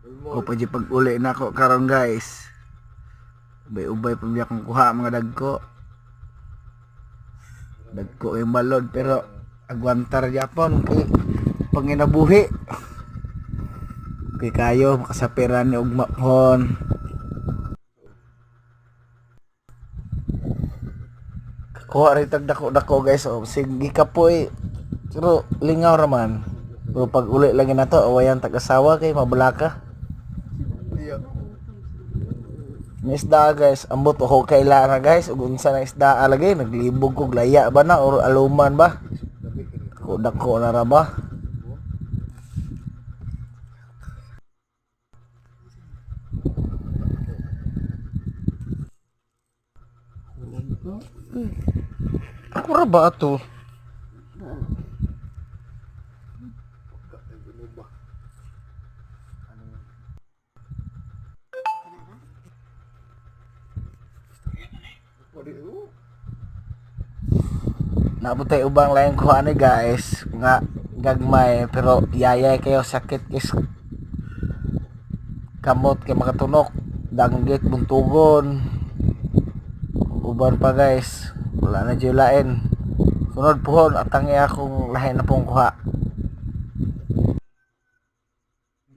O pa pag uli na ako karon guys. Ubay-ubay pa biya kong kuha mga dagko. Dagko yung balod pero agwantar Japon kay panginabuhi. Kay kayo makasapiran ni ugma hon. Kuha rin tag dako-dako guys. O sige kapoy. Pero lingaw raman. Pero pag uli lagi na to, awayan tag-asawa kay mabulaka. May isda guys, ambot o kaila na guys, ug unsa na isda lagi, naglibog kog laya ba na or aluman ba? Dako na ra ba? Ako ra ba ato? Nabutay ubang lain ko ani guys, nga gagmay pero yayay kayo sakit is kamot kay makatunok, danggit buntugon. Uban pa guys, wala na jud lain. Sunod pohon atang akong lahi na pong kuha.